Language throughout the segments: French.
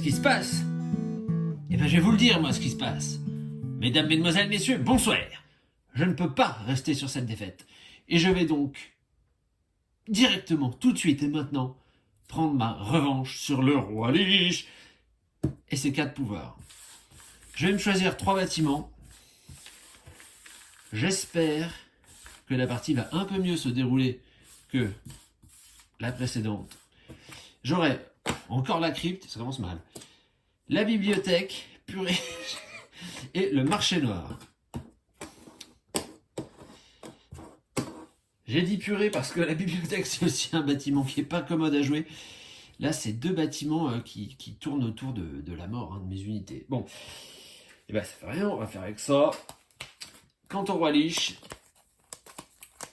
qui se passe? Eh bien, je vais vous le dire, moi, ce qui se passe. Mesdames, mesdemoiselles, messieurs, bonsoir. Je ne peux pas rester sur cette défaite. Et je vais donc, directement, tout de suite et maintenant, prendre ma revanche sur le roi Lich et ses 4 pouvoirs. Je vais me choisir 3 bâtiments. J'espère que la partie va un peu mieux se dérouler que la précédente. J'aurai encore la crypte, ça commence mal, la bibliothèque, purée, et le marché noir. J'ai dit purée parce que la bibliothèque, c'est aussi un bâtiment qui n'est pas commode à jouer. Là, c'est 2 bâtiments qui tournent autour de la mort, de mes unités. Bon, et ben ça fait rien, on va faire avec ça. Quant au roi Lich,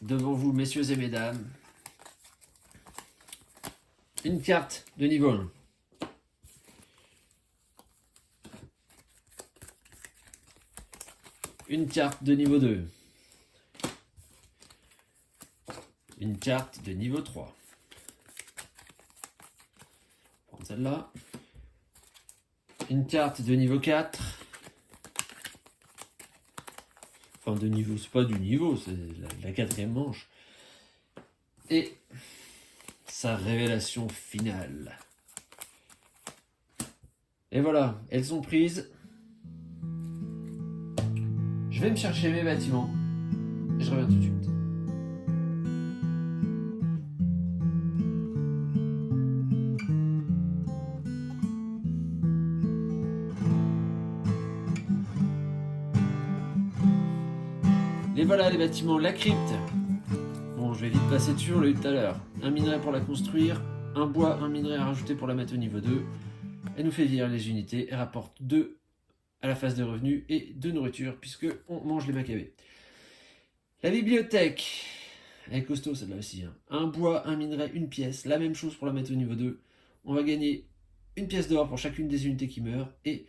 devant vous, messieurs et mesdames, une carte de niveau 1. Une carte de niveau 2. Une carte de niveau 3. On va prendre celle-là. Une carte de niveau 4. Enfin, de niveau, c'est pas du niveau, c'est la 4e manche. Et sa révélation finale. Et voilà, elles sont prises. Je vais me chercher mes bâtiments. Et je reviens tout de suite. Et voilà les bâtiments, la crypte. Bon, je vais vite passer dessus, on l'a eu tout à l'heure. Un minerai pour la construire, un bois, un minerai à rajouter pour la mettre au niveau 2. Elle nous fait vieillir les unités, elle rapporte 2 à la phase de revenus et de nourriture, puisque on mange les macabées. La bibliothèque, elle est costaud celle-là aussi. Un bois, un minerai, une pièce, la même chose pour la mettre au niveau 2. On va gagner une pièce d'or pour chacune des unités qui meurent, et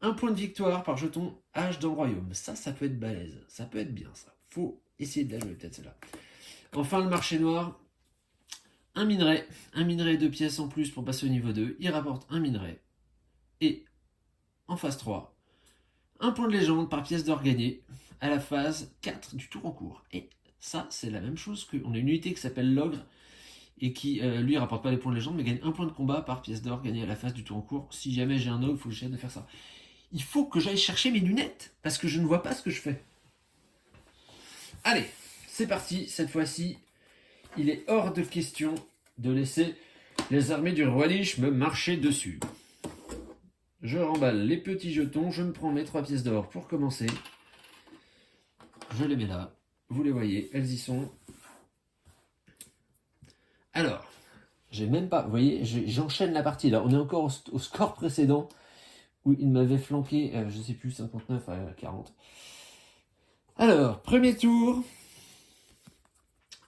un point de victoire par jeton H dans le royaume. Ça peut être balèze. Ça peut être bien, ça. Faut essayer de la jouer, peut-être, celle-là. Enfin, le marché noir. Un minerai et 2 pièces en plus pour passer au niveau 2. Il rapporte un minerai. Et, en phase 3, un point de légende par pièce d'or gagnée à la phase 4 du tour en cours. Et ça, c'est la même chose qu'on a une unité qui s'appelle l'ogre et qui, lui, rapporte pas les points de légende, mais gagne un point de combat par pièce d'or gagnée à la phase du tour en cours. Si jamais j'ai un ogre, il faut que j'essaie de faire ça. Il faut que j'aille chercher mes lunettes, parce que je ne vois pas ce que je fais. Allez, c'est parti, cette fois-ci, il est hors de question de laisser les armées du roi Lich me marcher dessus. Je remballe les petits jetons, je me prends mes 3 pièces d'or pour commencer. Je les mets là, vous les voyez, elles y sont. Alors, j'ai même pas, vous voyez, j'enchaîne la partie là, on est encore au score précédent, où il m'avait flanqué, je sais plus, 59 à 40. Alors, premier tour.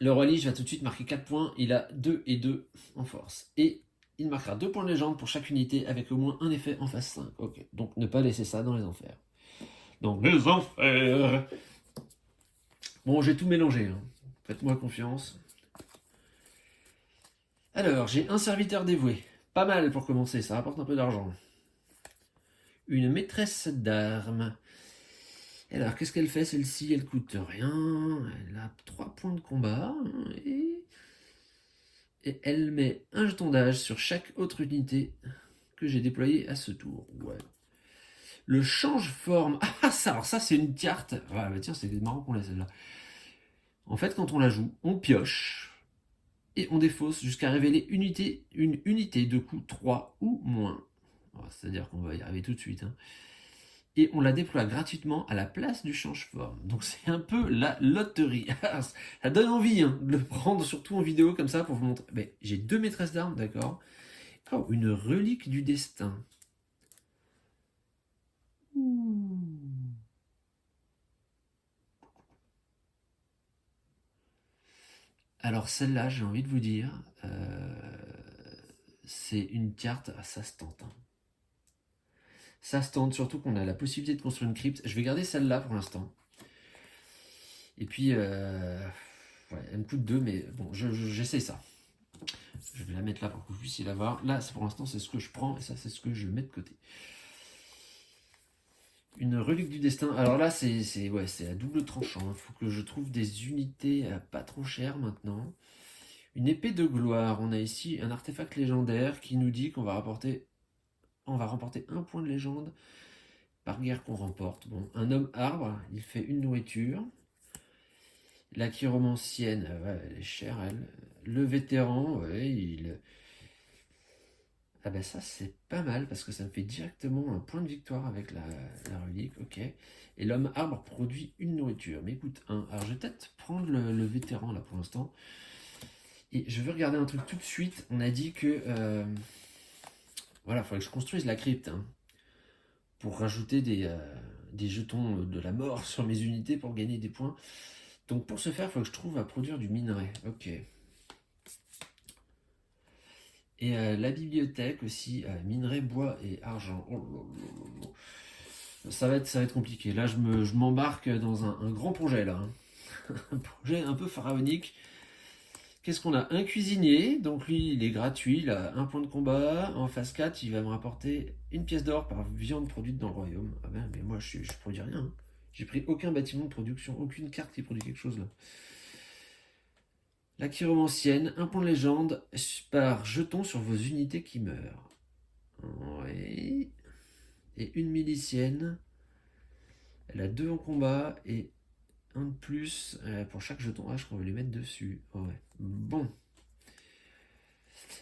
Le roi Lich va tout de suite marquer 4 points. Il a 2 et 2 en force. Et il marquera 2 points de légende pour chaque unité avec au moins un effet en phase 5. Ok, donc ne pas laisser ça dans les enfers. Dans les enfers. Bon, j'ai tout mélangé. Faites-moi confiance. Alors, j'ai un serviteur dévoué. Pas mal pour commencer, ça rapporte un peu d'argent. Une maîtresse d'armes. Alors, qu'est-ce qu'elle fait celle-ci? Elle coûte rien. Elle a 3 points de combat. Et elle met un jeton d'âge sur chaque autre unité que j'ai déployée à ce tour. Ouais. Le change-forme. Ah, ça, alors ça, c'est une carte. Ah, bah tiens, c'est marrant qu'on l'ait celle-là. En fait, quand on la joue, on pioche et on défausse jusqu'à révéler une unité de coût 3 ou moins. C'est-à-dire qu'on va y arriver tout de suite. Et on la déploie gratuitement à la place du change-forme. Donc c'est un peu la loterie. Ça donne envie de le prendre, surtout en vidéo comme ça, pour vous montrer. Mais j'ai 2 maîtresses d'armes, d'accord. Oh, une relique du destin. Alors celle-là, j'ai envie de vous dire, c'est une carte, ça se tente. Ça se tente, surtout qu'on a la possibilité de construire une crypte. Je vais garder celle-là pour l'instant. Et puis, ouais, elle me coûte 2, mais bon, j'essaie ça. Je vais la mettre là pour que vous puissiez la voir. Là, pour l'instant, c'est ce que je prends et ça, c'est ce que je mets de côté. Une relique du destin. Alors là, c'est à double tranchant. Il faut que je trouve des unités pas trop chères maintenant. Une épée de gloire. On a ici un artefact légendaire qui nous dit qu'on va remporter un point de légende par guerre qu'on remporte. Bon, un homme arbre, il fait une nourriture. La chiromancienne, ouais, elle est chère, elle. Le vétéran, ouais, il... Ah ben ça, c'est pas mal, parce que ça me fait directement un point de victoire avec la relique, ok. Et l'homme arbre produit une nourriture. Mais écoute, alors je vais peut-être prendre le vétéran, là, pour l'instant. Et je veux regarder un truc tout de suite. On a dit que... voilà, il faudrait que je construise la crypte, hein, pour rajouter des jetons de la mort sur mes unités pour gagner des points. Donc pour ce faire, il faut que je trouve à produire du minerai. Ok. Et la bibliothèque aussi, minerai, bois et argent. Oh là là là. Ça va être compliqué. Là, je m'embarque dans un grand projet, là. Hein. Un projet un peu pharaonique. Qu'est-ce qu'on a? Un cuisinier, donc lui, il est gratuit, il a un point de combat. En phase 4, il va me rapporter une pièce d'or par viande produite dans le royaume. Ah ben, mais moi, je produis rien. Hein. J'ai pris aucun bâtiment de production, aucune carte qui produit quelque chose, là. La chiromancienne, un point de légende par jeton sur vos unités qui meurent. Oui. Et une milicienne. Elle a 2 en combat et un de plus pour chaque jeton H qu'on veut les mettre dessus. Ouais. Bon.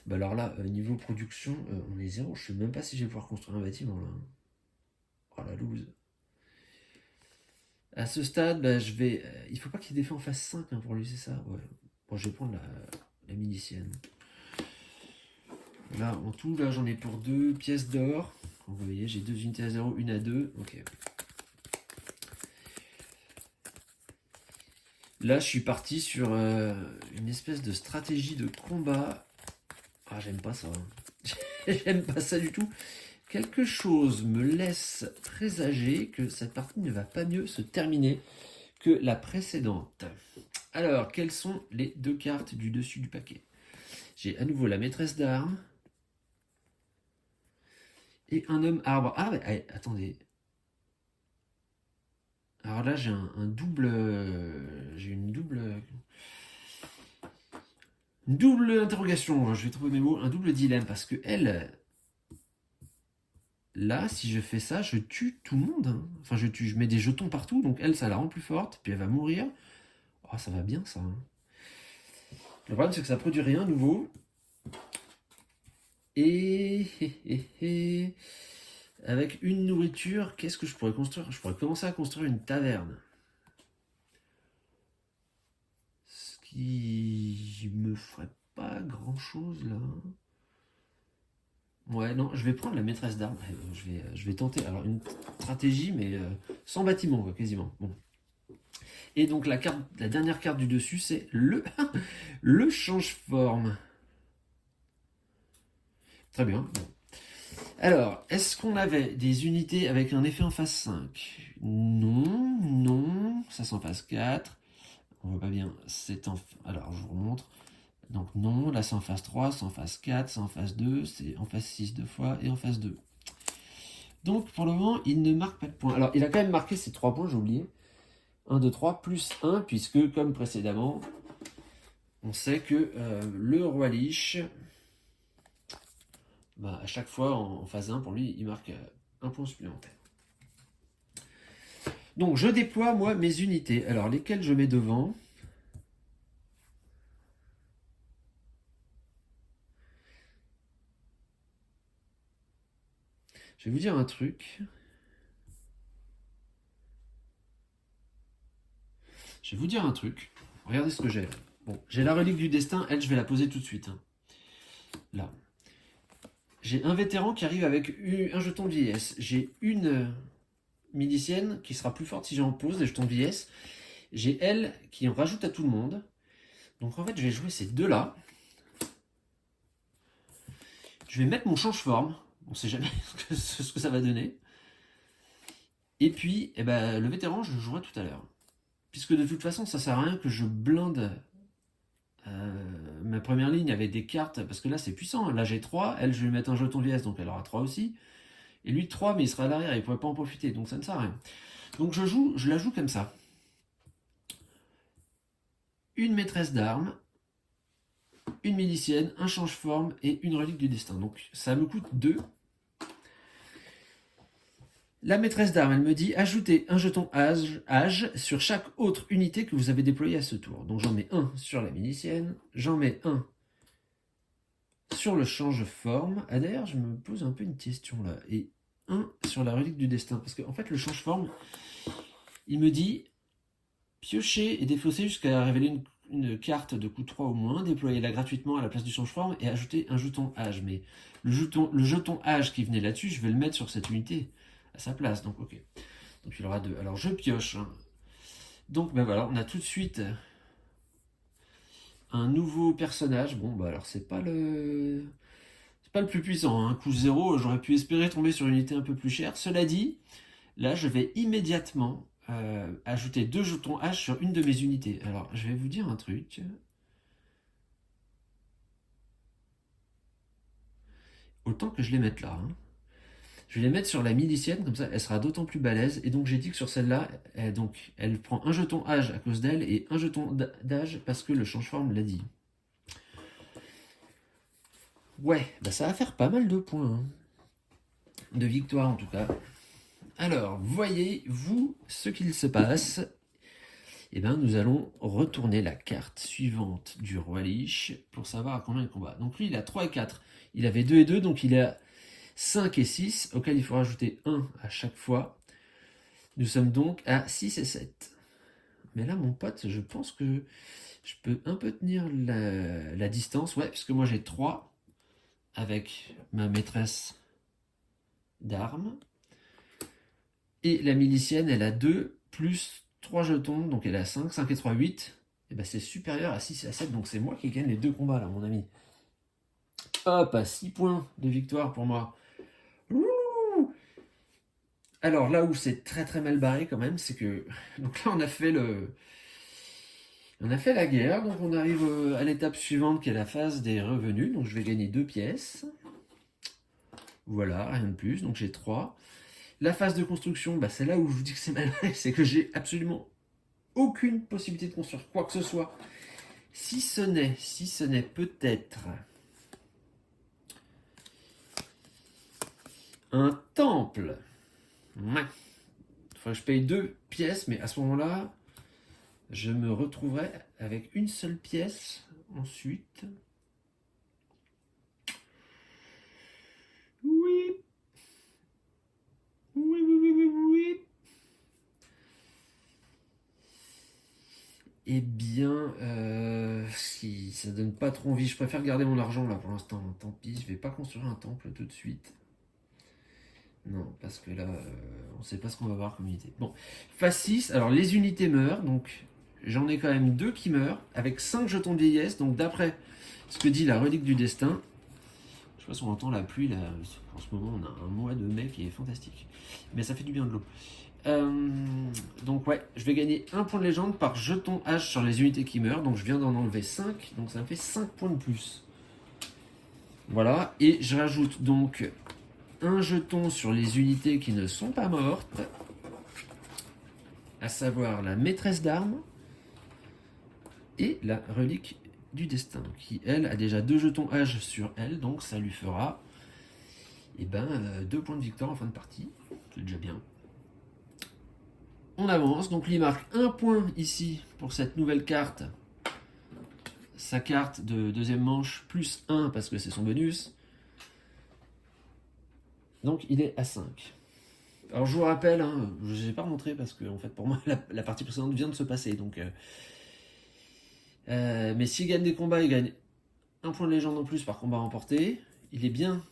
Bah alors là, niveau production, on est 0. Je sais même pas si je vais pouvoir construire un bâtiment là. Oh la loose. À ce stade, bah, je vais. Il faut pas qu'il ait des faits en phase 5 hein, pour lui, c'est ça? Ouais. Bon, je vais prendre la milicienne. Là, en tout, là, j'en ai pour 2 pièces d'or. Vous voyez, j'ai 2 unités à 0, une à 2. Ok. Là, je suis parti sur une espèce de stratégie de combat. Ah, j'aime pas ça. J'aime pas ça du tout. Quelque chose me laisse présager que cette partie ne va pas mieux se terminer que la précédente. Alors, quelles sont les 2 cartes du dessus du paquet? J'ai à nouveau la maîtresse d'armes et un homme arbre. Ah, mais allez, attendez. Alors là, j'ai un double... j'ai une double interrogation. Je vais trouver mes mots. Un double dilemme. Parce que elle... Là, si je fais ça, je tue tout le monde. Hein. Enfin, je mets des jetons partout. Donc elle, ça la rend plus forte. Puis elle va mourir. Oh, ça va bien, ça. Hein. Le problème, c'est que ça produit rien nouveau. Et... avec une nourriture, qu'est-ce que je pourrais construire? Je pourrais commencer à construire une taverne. Ce qui me ferait pas grand-chose, là. Ouais, non, je vais prendre la maîtresse d'armes. Je vais tenter. Alors, une stratégie, mais sans bâtiment, quoi, quasiment. Bon. Et donc, la dernière carte du dessus, c'est le change-forme. Très bien. Bon. Alors, est-ce qu'on avait des unités avec un effet en phase 5? Non, non. Ça c'est en phase 4. On voit pas bien. C'est en... Alors, je vous remontre. Donc non, là c'est en phase 3, c'est en phase 4, c'est en phase 2, c'est en phase 6 deux fois et en phase 2. Donc pour le moment, il ne marque pas de points. Alors il a quand même marqué ces 3 points, j'ai oublié. 1, 2, 3, plus 1, puisque comme précédemment, on sait que le roi Lich, bah, à chaque fois en phase 1, pour lui, il marque un point supplémentaire. Donc je déploie moi mes unités. Alors lesquelles je mets devant? Je vais vous dire un truc. Regardez ce que j'ai. Bon, j'ai la relique du destin. Elle, je vais la poser tout de suite. Hein. Là. J'ai un vétéran qui arrive avec un jeton de vieillesse. J'ai une milicienne qui sera plus forte si j'en pose des jetons de vieillesse. J'ai elle qui en rajoute à tout le monde. Donc en fait, je vais jouer ces deux-là. Je vais mettre mon change-forme. On ne sait jamais ce que ça va donner. Et puis, eh ben, le vétéran, je le jouerai tout à l'heure. Puisque de toute façon, ça sert à rien que je blinde ma première ligne avec des cartes, parce que là c'est puissant, là j'ai 3, elle je vais lui mettre un jeton vieillesse, donc elle aura 3 aussi, et lui 3, mais il sera à l'arrière, il ne pourrait pas en profiter, donc ça ne sert à rien. Donc je la joue comme ça. Une maîtresse d'armes, une milicienne, un change-forme et une relique du destin. Donc ça me coûte 2. La maîtresse d'armes, elle me dit ajoutez un jeton âge sur chaque autre unité que vous avez déployée à ce tour. Donc j'en mets un sur la milicienne, j'en mets un sur le change-forme. Ah d'ailleurs, je me pose un peu une question là. Et un sur la relique du destin. Parce qu'en fait, le change-forme, il me dit piocher et défausser jusqu'à révéler une carte de coût 3 ou moins, déployez-la gratuitement à la place du change-forme et ajouter un jeton âge. Mais le jeton âge qui venait là-dessus, je vais le mettre sur cette unité à sa place. Donc ok. Donc il y aura 2. Alors je pioche. Donc ben voilà, on a tout de suite un nouveau personnage. Bon bah alors c'est pas le plus puissant. Coût 0, j'aurais pu espérer tomber sur une unité un peu plus chère. Cela dit, là je vais immédiatement ajouter 2 jetons H sur une de mes unités. Alors je vais vous dire un truc. Autant que je les mette là. Je vais les mettre sur la milicienne, comme ça elle sera d'autant plus balèze. Et donc j'ai dit que sur celle-là, elle prend un jeton âge à cause d'elle et un jeton d'âge parce que le change-forme l'a dit. Ouais, bah ça va faire pas mal de points. De victoire en tout cas. Alors, voyez-vous ce qu'il se passe? Eh bien, nous allons retourner la carte suivante du roi Lich pour savoir à combien il combat. Donc lui, il a 3 et 4. Il avait 2 et 2, donc il est à 5 et 6, auquel il faut rajouter 1 à chaque fois. Nous sommes donc à 6 et 7. Mais là, mon pote, je pense que je peux un peu tenir la distance. Ouais, puisque moi j'ai 3 avec ma maîtresse d'armes. Et la milicienne, elle a 2 plus 3 jetons, donc elle a 5, 5 et 3, 8. Et ben c'est supérieur à 6 et à 7, donc c'est moi qui gagne les 2 combats là, mon ami. Hop, à 6 points de victoire pour moi. Ouh. Alors là où c'est très très mal barré quand même, c'est que... Donc là on a fait la guerre, donc on arrive à l'étape suivante qui est la phase des revenus. Donc je vais gagner 2 pièces. Voilà, rien de plus, donc j'ai 3. La phase de construction, bah c'est là où je vous dis que c'est mal barré, c'est que j'ai absolument aucune possibilité de construire quoi que ce soit. Si ce n'est peut-être un temple. Ouais. Faudrait que je paye 2 pièces, mais à ce moment-là, je me retrouverai avec une seule pièce ensuite. Oui. Oui. Eh bien, si ça donne pas trop envie, je préfère garder mon argent là pour l'instant. Tant pis, je vais pas construire un temple tout de suite. Non, parce que là, on sait pas ce qu'on va avoir comme unité. Bon, phase 6, alors les unités meurent, donc j'en ai quand même 2 qui meurent, avec 5 jetons de vieillesse, donc d'après ce que dit la relique du destin, je sais pas si on entend la pluie, là, en ce moment on a un mois de mai qui est fantastique, mais ça fait du bien de l'eau. Donc ouais, je vais gagner 1 point de légende par jeton H sur les unités qui meurent, donc je viens d'en enlever 5, donc ça me fait 5 points de plus. Voilà, et je rajoute donc un jeton sur les unités qui ne sont pas mortes, à savoir la maîtresse d'armes et la relique du destin, qui elle a déjà 2 jetons âge sur elle, donc ça lui fera 2 points de victoire en fin de partie, c'est déjà bien. On avance, donc lui marque 1 point ici pour cette nouvelle carte, sa carte de deuxième manche, plus 1 parce que c'est son bonus. Donc il est à 5. Alors je vous rappelle, je ne l'ai pas montré parce que en fait pour moi la partie précédente vient de se passer. Donc, mais s'il gagne des combats, il gagne 1 point de légende en plus par combat remporté. Il est bien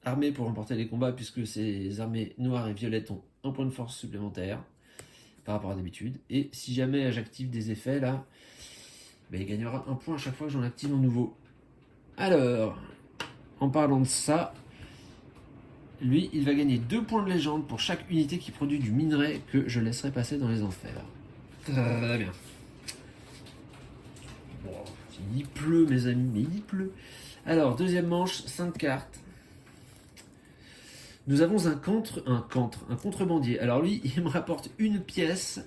armé pour remporter les combats puisque ses armées noires et violettes ont 1 point de force supplémentaire par rapport à d'habitude. Et si jamais j'active des effets là, il gagnera 1 point à chaque fois que j'en active un nouveau. Alors, en parlant de ça, lui, il va gagner 2 points de légende pour chaque unité qui produit du minerai que je laisserai passer dans les enfers. Très bien. Bon, c'est une Il pleut, mes amis, mais il pleut. Alors, deuxième manche, 5 cartes. Nous avons un contrebandier. Alors lui, il me rapporte une pièce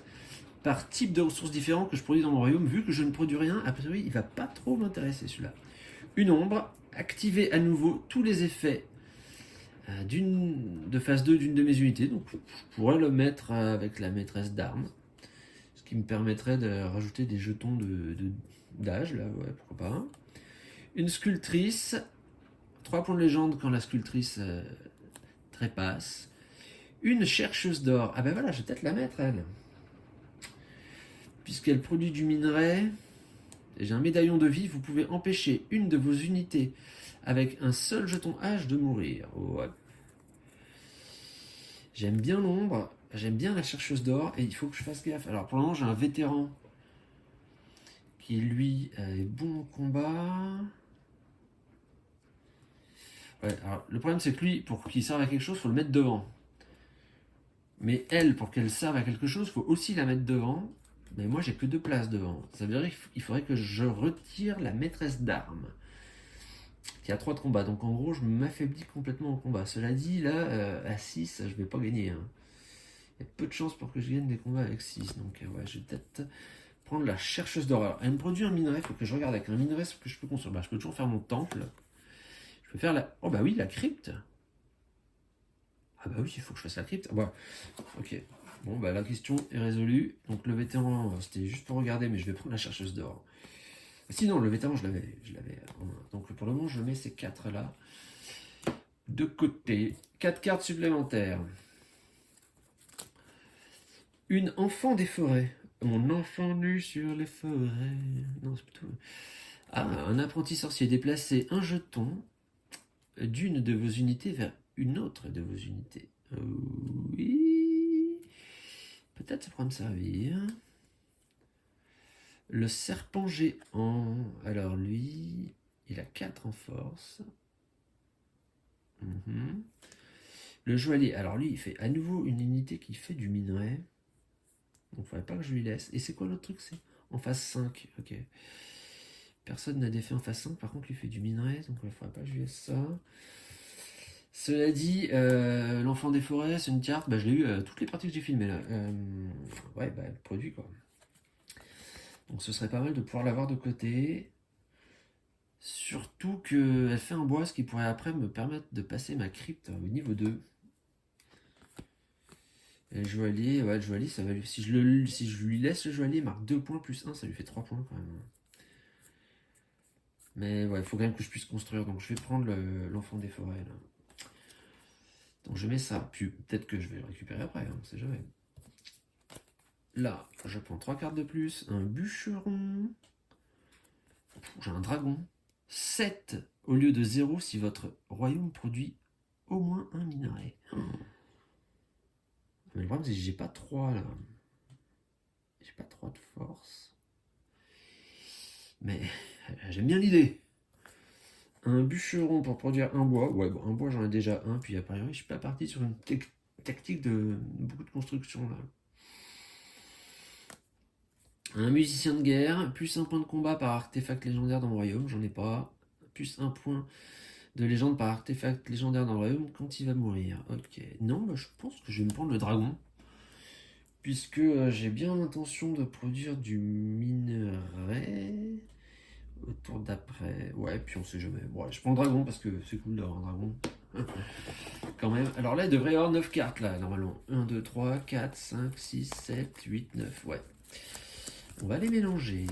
par type de ressources différentes que je produis dans mon royaume. Vu que je ne produis rien, a priori, il va pas trop m'intéresser celui-là. Une ombre, activer à nouveau tous les effets de phase 2 d'une de mes unités. Donc je pourrais le mettre avec la maîtresse d'armes. Ce qui me permettrait de rajouter des jetons d'âge, là, ouais, pourquoi pas. Une sculptrice, 3 points de légende quand la sculptrice trépasse. Une chercheuse d'or. Ah ben voilà, je vais peut-être la mettre, elle. Puisqu'elle produit du minerai. J'ai un médaillon de vie, vous pouvez empêcher une de vos unités avec un seul jeton H de mourir. Ouais. J'aime bien l'ombre, j'aime bien la chercheuse d'or, et il faut que je fasse gaffe. Alors pour le moment, j'ai un vétéran qui, lui, est bon au combat. Ouais, alors le problème, c'est que lui, pour qu'il serve à quelque chose, il faut le mettre devant. Mais elle, pour qu'elle serve à quelque chose, il faut aussi la mettre devant. Mais moi, j'ai que 2 places devant. Ça veut dire qu'il faudrait que je retire la maîtresse d'armes, qui a 3 de combat. Donc en gros, je m'affaiblis complètement en combat. Cela dit, là, à 6, je vais pas gagner. Hein. Il y a peu de chances pour que je gagne des combats avec 6. Donc ouais, je vais peut-être prendre la chercheuse d'or. Alors, elle me produit un minerai. Il faut que je regarde avec un minerai ce que je peux construire. Bah, je peux toujours faire mon temple. Je peux faire la... Oh bah oui, la crypte. Ah bah oui, il faut que je fasse la crypte. Ah bah, ok. Bon, bah la question est résolue. Donc le vétéran, c'était juste pour regarder, mais je vais prendre la chercheuse d'or. Sinon, le vétéran, je l'avais en main. Donc pour le moment, je mets ces 4 là de côté. 4 cartes supplémentaires. Une enfant des forêts. Mon enfant nu sur les forêts. Non, c'est plutôt... Ah, un apprenti sorcier. Déplacer un jeton d'une de vos unités vers une autre de vos unités. Oui. Peut-être ça pourra me servir. Le serpent géant. Alors lui, il a 4 en force. Le joaillier. Alors lui, il fait à nouveau une unité qui fait du minerai. Donc il faudrait pas que je lui laisse. Et c'est quoi l'autre truc? C'est en phase 5. Ok. Personne n'a d'effet en phase 5. Par contre, lui fait du minerai. Donc il faudrait pas que je lui laisse ça. Cela dit, l'enfant des forêts, c'est une carte. Bah, je l'ai eu toutes les parties que j'ai filmées là. Ouais, bah, le produit quoi. Donc ce serait pas mal de pouvoir l'avoir de côté. Surtout qu'elle fait un bois, ce qui pourrait après me permettre de passer ma crypte au niveau 2. Et le joaillier, ouais, le joaillier, ça va lui... si je lui laisse le joaillier, il marque 2 points plus 1, ça lui fait 3 points quand même. Mais ouais, il faut quand même que je puisse construire, donc je vais prendre l'enfant des forêts là. Donc je mets ça, puis peut-être que je vais le récupérer après, hein, on sait jamais. Là, je prends 3 cartes de plus, un bûcheron. J'ai un dragon. 7 au lieu de 0 si votre royaume produit au moins un minerai. Mais le problème c'est que j'ai pas 3 là. J'ai pas 3 de force. Mais j'aime bien l'idée. Un bûcheron pour produire un bois. Ouais, bon, un bois j'en ai déjà un. Puis a priori je suis pas parti sur une tactique de beaucoup de construction là. Un musicien de guerre, plus 1 point de combat par artefact légendaire dans mon royaume, j'en ai pas. Plus 1 point de légende par artefact légendaire dans le royaume quand il va mourir. Ok. Non, bah, je pense que je vais me prendre le dragon. Puisque j'ai bien l'intention de produire du minerai au tour d'après. Ouais, puis on sait jamais. Bon, je prends le dragon parce que c'est cool d'avoir un dragon. Quand même. Alors là, il devrait y avoir 9 cartes là, normalement. 1, 2, 3, 4, 5, 6, 7, 8, 9. Ouais. On va les mélanger.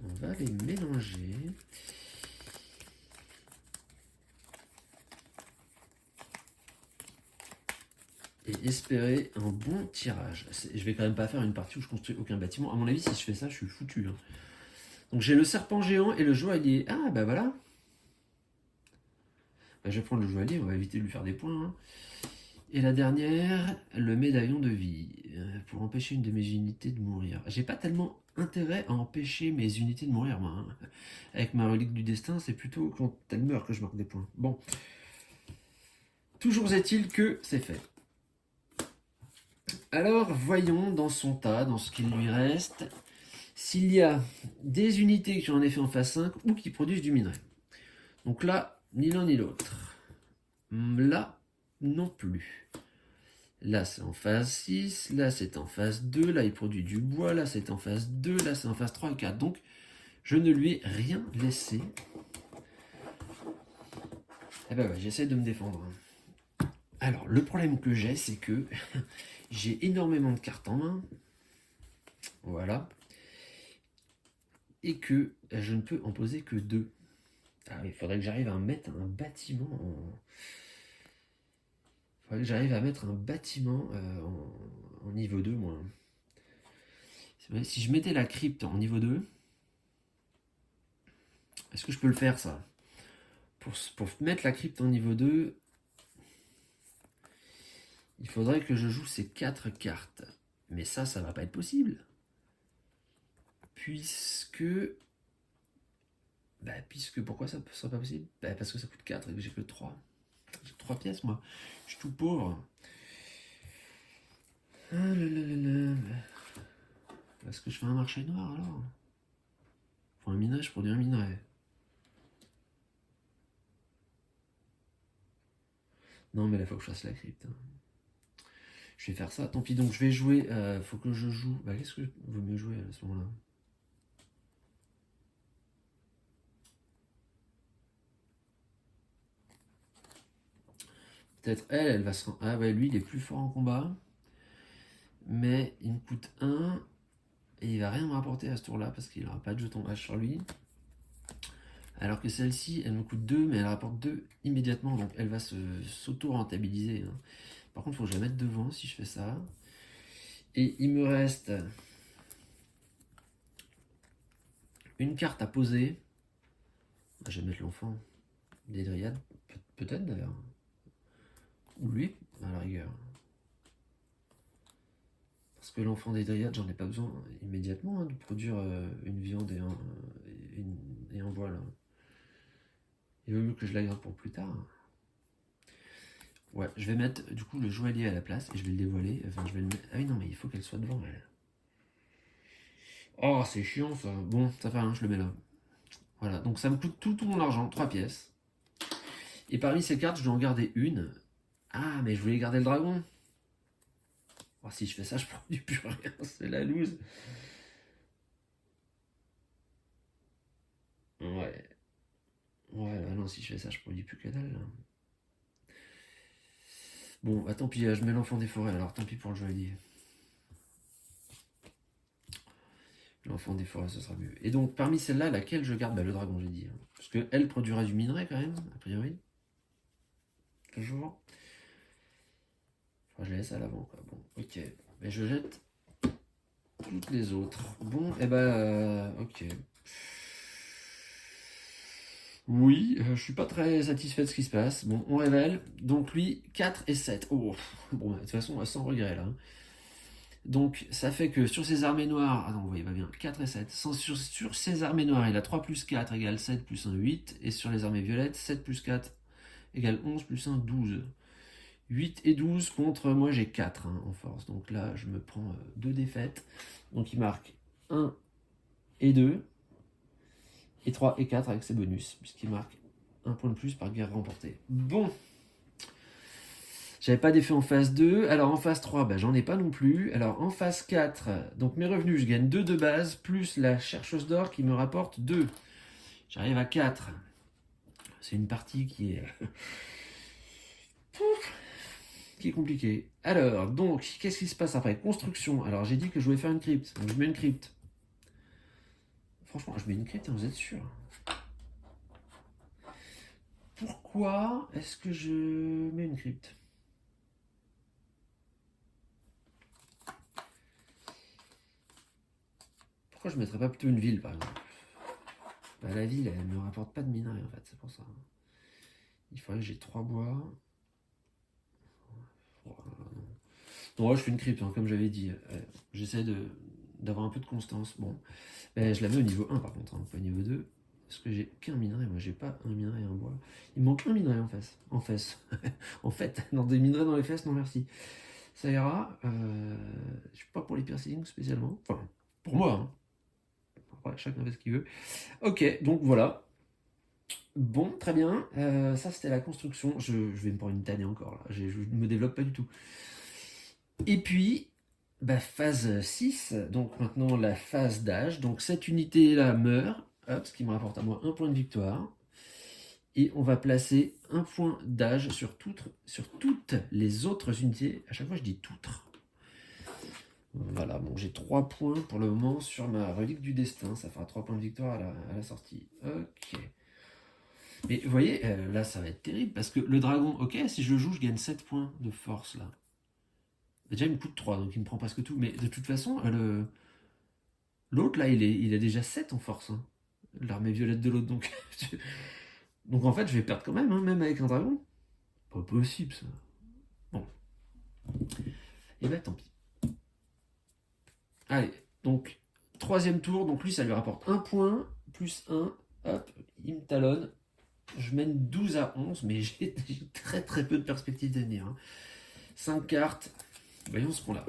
On va les mélanger. Et espérer un bon tirage. Je vais quand même pas faire une partie où je construis aucun bâtiment. À mon avis, si je fais ça, je suis foutu. Hein. Donc j'ai le serpent géant et le joaillier. Ah bah voilà. Bah, je vais prendre le joaillier, on va éviter de lui faire des points. Hein. Et la dernière, le médaillon de vie. Pour empêcher une de mes unités de mourir. J'ai pas tellement intérêt à empêcher mes unités de mourir, moi. Hein. Avec ma relique du destin, c'est plutôt quand elle meurt que je marque des points. Bon. Toujours est-il que c'est fait. Alors, voyons dans son tas, dans ce qu'il lui reste, s'il y a des unités qui ont un effet en phase 5 ou qui produisent du minerai. Donc là, ni l'un ni l'autre. Là, non plus. Là, c'est en phase 6, là, c'est en phase 2, là, il produit du bois, là, c'est en phase 2, là, c'est en phase 3 et 4. Donc, je ne lui ai rien laissé. Eh ben ouais, j'essaie de me défendre. Alors, le problème que j'ai, c'est que j'ai énormément de cartes en main. Voilà. Et que je ne peux en poser que 2. Ah, il faudrait que j'arrive à mettre un bâtiment en... Il faudrait que j'arrive à mettre un bâtiment en niveau 2, moi. Si je mettais la crypte en niveau 2, est-ce que je peux le faire, ça? Pour mettre la crypte en niveau 2, il faudrait que je joue ces 4 cartes. Mais ça va pas être possible. Puisque... pourquoi ça ne serait pas possible? Parce que ça coûte 4 et que j'ai que 3. J'ai 3 pièces, moi. Je suis tout pauvre. Ah là là là là. Est-ce que je fais un marché noir, alors? Pour un minerai, je produis un minerai. Non, mais là, il faut que je fasse la crypte. Je vais faire ça. Tant pis, donc je vais jouer. Faut que je joue. Qu'est-ce que vaut mieux jouer à ce moment-là? Peut-être elle va se... Ah ouais, lui, il est plus fort en combat. Mais il me coûte 1. Et il va rien me rapporter à ce tour-là parce qu'il n'aura pas de jeton H sur lui. Alors que celle-ci, elle me coûte 2, mais elle rapporte 2 immédiatement. Donc elle va s'auto-rentabiliser. Par contre, il faut que je la mette devant si je fais ça. Et il me reste une carte à poser. Je vais mettre l'enfant des Dryades. Peut-être d'ailleurs. Ou lui, à la rigueur. Parce que l'enfant des Dryades, j'en ai pas besoin immédiatement de produire une viande et un bois là. Il vaut mieux que je la garde pour plus tard. Ouais, je vais mettre du coup le joaillier à la place et je vais le dévoiler. Enfin, je vais le mettre... Ah oui, non, mais il faut qu'elle soit devant elle. Oh, c'est chiant ça. Bon, ça fait rien, je le mets là. Voilà, donc ça me coûte tout mon argent, 3 pièces. Et parmi ces cartes, je dois en garder une. Ah, mais je voulais garder le dragon. Oh, si je fais ça, je produis plus rien, c'est la loose. Ouais. Ouais, là, non, si je fais ça, je produis plus que dalle. Là. Bon, bah tant pis, je mets l'enfant des forêts, alors tant pis pour le joaillier. L'enfant des forêts, ce sera mieux. Et donc, parmi celles-là, laquelle je garde? Le dragon, j'ai dit. Parce qu'elle produira du minerai quand même, a priori. Toujours. Enfin, je la laisse à l'avant, quoi. Bon, ok. Mais je jette toutes les autres. Bon, et ok. Oui, je suis pas très satisfait de ce qui se passe. Bon, on révèle. Donc lui, 4 et 7. Oh, bon, de toute façon, sans regret là. Donc ça fait que sur ses armées noires, ah non, vous voyez pas bien, 4 et 7. Sur ses armées noires, il a 3 plus 4 égale 7 plus 1, 8. Et sur les armées violettes, 7 plus 4 égale 11 plus 1, 12. 8 et 12 contre, moi j'ai 4 en force. Donc là, je me prends 2 défaites. Donc il marque 1 et 2. Et 3 et 4 avec ses bonus, puisqu'il marque un point de plus par guerre remportée. Bon. J'avais pas d'effet en phase 2. Alors en phase 3, j'en ai pas non plus. Alors en phase 4, donc mes revenus, je gagne 2 de base, plus la chercheuse d'or qui me rapporte 2. J'arrive à 4. C'est une partie qui est... qui est compliquée. Alors, donc, qu'est-ce qui se passe après? Construction. Alors j'ai dit que je voulais faire une crypte. Donc je mets une crypte. Franchement, je mets une crypte, vous êtes sûr? Pourquoi est-ce que je mets une crypte? Pourquoi je ne mettrais pas plutôt une ville, par exemple? La ville, elle ne me rapporte pas de minerais, en fait, c'est pour ça. Il faudrait que j'ai 3 bois. Oh, non, je fais une crypte, comme j'avais dit. J'essaie d'avoir un peu de constance. Bon, je la mets au niveau 1, par contre, pas au niveau 2. Parce que j'ai qu'un minerai, moi j'ai pas un minerai et un bois. Il me manque un minerai en face. En fait, dans des minerais dans les fesses, non merci. Ça ira. Je suis pas pour les piercings spécialement. Enfin, pour moi. Hein. Après, chacun fait ce qu'il veut. Ok, donc voilà. Bon, très bien. Ça, c'était la construction. Je vais me prendre une tannée encore, là. Je me développe pas du tout. Et puis, bah, phase 6. Donc maintenant, la phase d'âge. Donc cette unité-là meurt. Hop, ce qui me rapporte à moi un point de victoire. Et on va placer un point d'âge sur toutes les autres unités. À chaque fois, je dis toutes. Voilà, bon, j'ai 3 points pour le moment sur ma relique du destin. Ça fera 3 points de victoire à la sortie. Ok. Mais vous voyez, là, ça va être terrible parce que le dragon, ok, si je le joue, je gagne 7 points de force là. Déjà, il me coûte 3, donc il me prend presque tout. Mais de toute façon, l'autre là, il a déjà 7 en force. Hein. L'armée violette de l'autre, donc. Donc en fait, je vais perdre quand même, hein, même avec un dragon. Pas possible ça. Bon. Et bah tant pis. Allez, donc, troisième tour, donc lui, ça lui rapporte 1 point, plus 1, hop, il me talonne. Je mène 12 à 11, mais j'ai très très peu de perspectives d'avenir. Hein. 5 cartes, voyons ce qu'on a.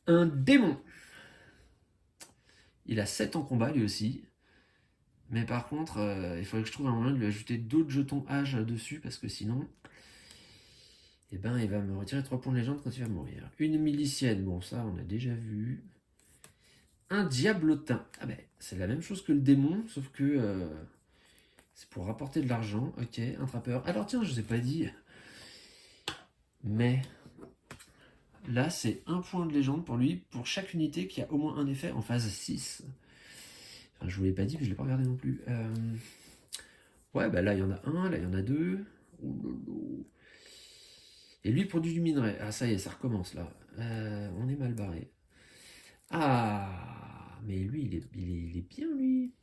Un démon. Il a 7 en combat lui aussi. Mais par contre, il faudrait que je trouve un moyen de lui ajouter d'autres jetons âge dessus, parce que sinon, eh ben, il va me retirer 3 points de légende quand il va mourir. Une milicienne, bon ça on a déjà vu. Un diablotin. Ah ben, c'est la même chose que le démon, sauf que c'est pour rapporter de l'argent. Ok, un trappeur. Alors tiens, je vous ai pas dit, mais là c'est un point de légende pour lui, pour chaque unité qui a au moins un effet en phase 6. Enfin, je vous l'ai pas dit, mais je l'ai pas regardé non plus. Ouais, bah là il y en a un, là il y en a deux. Et lui produit du minerai. Ah ça y est, ça recommence là. On est mal barré. Ah, mais lui il est bien lui.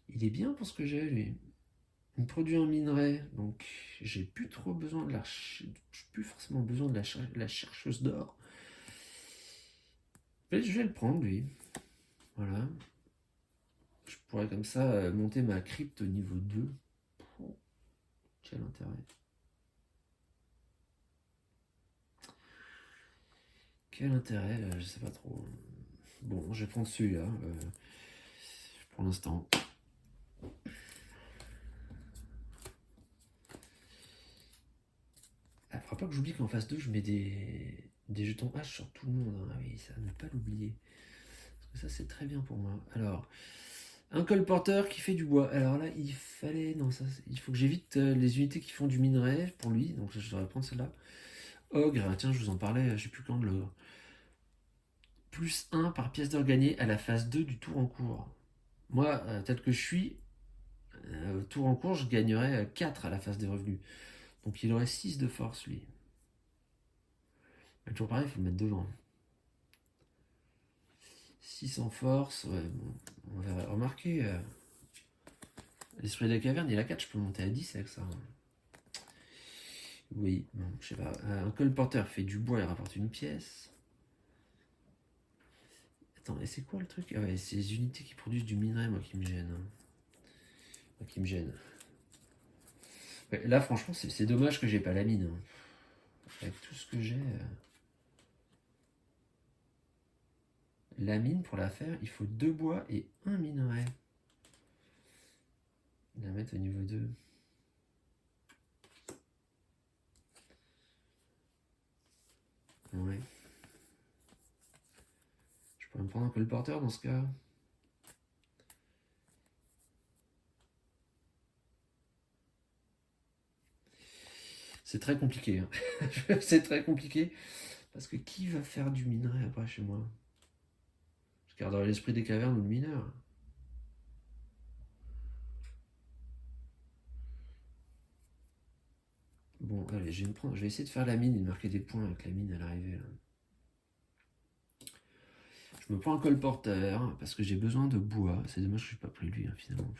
Il est bien pour ce que j'ai lui. Il me produit un minerai, donc j'ai plus trop besoin de j'ai plus forcément besoin de la chercheuse d'or. Mais je vais le prendre lui. Voilà. Je pourrais comme ça monter ma crypte au niveau 2. Oh, quel intérêt. Quel intérêt, je sais pas trop. Bon, je vais prendre celui-là pour l'instant. Il faudra pas que j'oublie qu'en phase 2, je mets des jetons H sur tout le monde. Hein. Ah oui, ça, ne pas l'oublier. Parce que ça, c'est très bien pour moi. Alors, un colporteur qui fait du bois. Alors là, il fallait... Non, ça, il faut que j'évite les unités qui font du minerai pour lui. Donc je devrais prendre celle-là. Ogre, tiens, je vous en parlais, je sais plus quand de l'ogre. Plus 1 par pièce d'or gagnée à la phase 2 du tour en cours. Moi, tel que je suis, tour en cours, je gagnerais 4 à la phase des revenus. Donc il aurait 6 de force, lui. Mais toujours pareil, il faut le mettre devant. 6 en force, ouais, bon, on va remarquer. L'esprit de la caverne, il a 4, je peux monter à 10 avec ça. Oui, bon, je sais pas. Un colporteur fait du bois, il rapporte une pièce. Attends, et c'est quoi le truc? Ah ouais, c'est les unités qui produisent du minerai, moi, qui me gênent. Hein. Moi, qui me gênent. Ouais, là, franchement, c'est dommage que j'ai pas la mine. Hein. Avec tout ce que j'ai... La mine, pour la faire, il faut 2 bois et 1 minerai. La mettre au niveau 2. Ouais. Je pourrais me prendre un colporteur dans ce cas. C'est très compliqué. Hein. C'est très compliqué. Parce que qui va faire du minerai après chez moi? Je garderai l'esprit des cavernes ou le mineur. Bon, allez, je vais essayer de faire la mine et de marquer des points avec la mine à l'arrivée. Je me prends un colporteur parce que j'ai besoin de bois. C'est dommage que je n'ai pas pris lui, hein, finalement.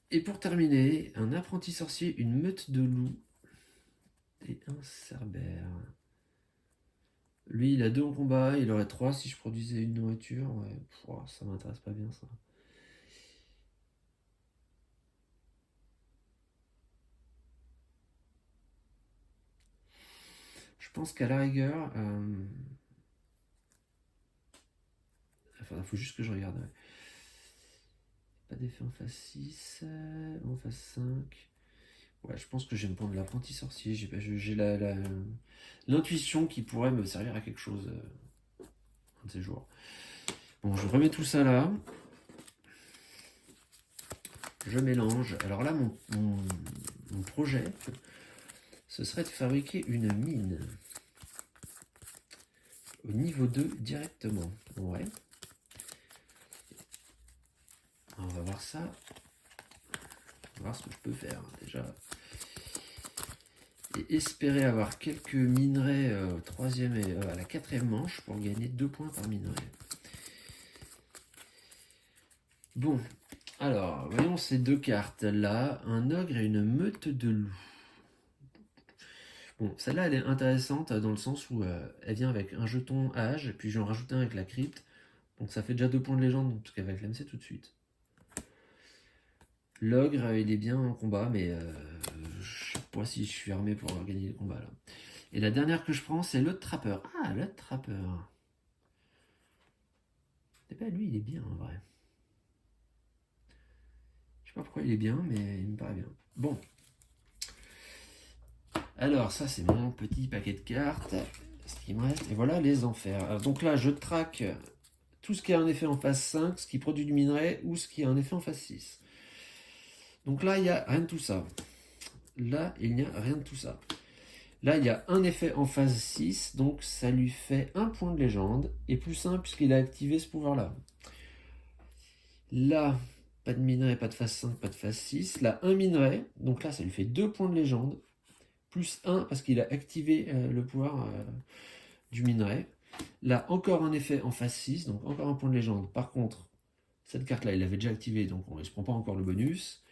Et pour terminer, un apprenti sorcier, une meute de loups et un cerbère. Lui, il a 2 en combat, il aurait 3 si je produisais une nourriture. Ouais, ça m'intéresse pas bien ça. Je pense qu'à la rigueur... Enfin, il faut juste que je regarde. Ouais. Pas d'effet en phase 6, en phase 5. Ouais, je pense que je vais me prendre l'apprenti sorcier. J'ai l'intuition qui pourrait me servir à quelque chose un de ces jours. Bon, je remets tout ça là. Je mélange. Alors là, mon projet, ce serait de fabriquer une mine au niveau 2 directement. Ouais. On va voir ça. On va voir ce que je peux faire déjà. Et espérer avoir quelques minerais troisième et à la quatrième manche pour gagner 2 points par minerai. Bon, alors, voyons ces deux cartes là, un ogre et une meute de loups. Bon, celle-là elle est intéressante dans le sens où elle vient avec un jeton âge, puis je vais en rajouter un avec la crypte. Donc ça fait déjà 2 points de légende, parce qu'elle va clamser tout de suite. L'ogre, il est bien en combat, mais je sais pas si je suis armé pour gagner le combat là. Et la dernière que je prends, c'est le trappeur. Ah, le trappeur. C'est pas lui, il est bien en vrai. Je sais pas pourquoi il est bien, mais il me paraît bien. Bon. Alors, ça, c'est mon petit paquet de cartes. Ce qui me reste. Et voilà les enfers. Alors, donc là, je traque tout ce qui a un effet en phase 5, ce qui produit du minerai, ou ce qui a un effet en phase 6. Donc là, il n'y a rien de tout ça. Là, il n'y a rien de tout ça. Là, il y a un effet en phase 6, donc ça lui fait 1 point de légende, et plus 1 puisqu'il a activé ce pouvoir-là. Là, pas de minerai, pas de phase 5, pas de phase 6. Là, un minerai, donc là, ça lui fait 2 points de légende, plus 1 parce qu'il a activé le pouvoir du minerai. Là, encore un effet en phase 6, donc encore un point de légende. Par contre, cette carte-là, il l'avait déjà activée, donc on ne se prend pas encore le bonus.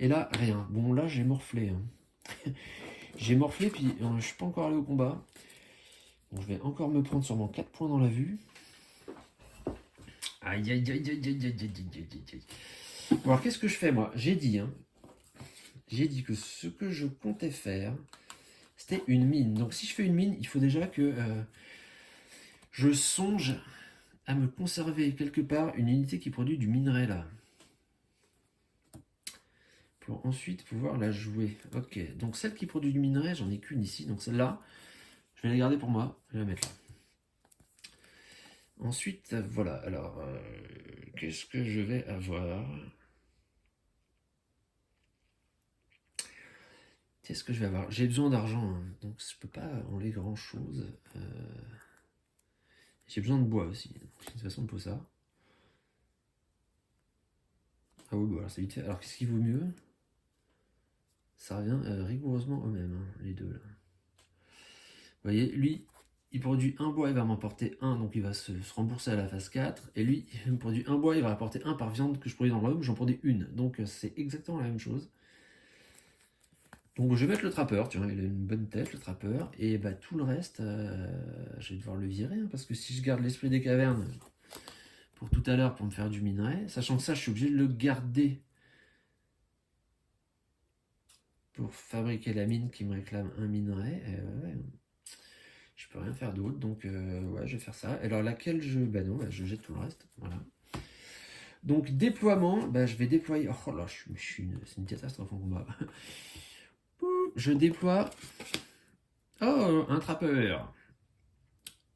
Et là, rien. Bon, là, j'ai morflé. Hein. J'ai morflé, puis je ne suis pas encore allé au combat. Bon, je vais encore me prendre sûrement 4 points dans la vue. Aïe, aïe, aïe, aïe, aïe, aïe, aïe, aïe, aïe. Bon, alors, qu'est-ce que je fais, moi? J'ai dit que ce que je comptais faire, c'était une mine. Donc, si je fais une mine, il faut déjà que je songe à me conserver quelque part une unité qui produit du minerai, là. Pour ensuite pouvoir la jouer. Ok, donc celle qui produit du minerai, j'en ai qu'une ici. Donc celle-là, je vais la garder pour moi. Je vais la mettre là. Ensuite, voilà. Alors, qu'est-ce que je vais avoir? Qu'est-ce que je vais avoir? J'ai besoin d'argent, hein, donc je peux pas enlever grand-chose. J'ai besoin de bois aussi. C'est une façon de poser ça. Ah oui, voilà, c'est vite fait. Alors, qu'est-ce qui vaut mieux? Ça revient rigoureusement au même, hein, les deux là. Vous voyez, lui, il produit un bois, il va m'apporter 1, donc il va se rembourser à la phase 4. Et lui, il me produit un bois, il va apporter 1 par viande que je produis dans l'homme, j'en produis une. Donc c'est exactement la même chose. Donc je vais mettre le trappeur, tu vois, il a une bonne tête, le trappeur. Et bah tout le reste, je vais devoir le virer, hein, parce que si je garde l'esprit des cavernes pour tout à l'heure pour me faire du minerai, sachant que ça, je suis obligé de le garder pour fabriquer la mine qui me réclame un minerai. Ouais, je peux rien faire d'autre, donc ouais, je vais faire ça. Alors laquelle je... Bah non, je jette tout le reste, voilà. Donc déploiement, bah, je vais déployer... Oh là, c'est une catastrophe en combat. Je déploie... Oh, un trappeur.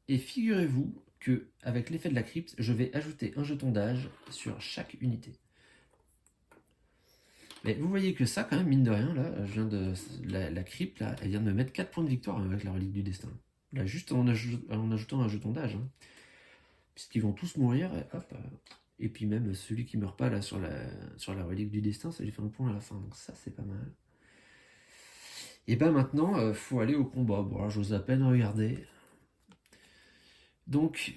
Et figurez-vous que avec l'effet de la crypte, je vais ajouter un jeton d'âge sur chaque unité. Mais vous voyez que ça, quand même, mine de rien, là, je viens de... La crypte, là, elle vient de me mettre 4 points de victoire avec la relique du destin. Là, juste en ajoutant un jeton d'âge. Hein. Puisqu'ils vont tous mourir, et hop. Et puis même celui qui meurt pas là sur la relique du destin, ça lui fait un point à la fin. Donc ça, c'est pas mal. Et ben maintenant, faut aller au combat. Bon, alors j'ose à peine regarder. Donc,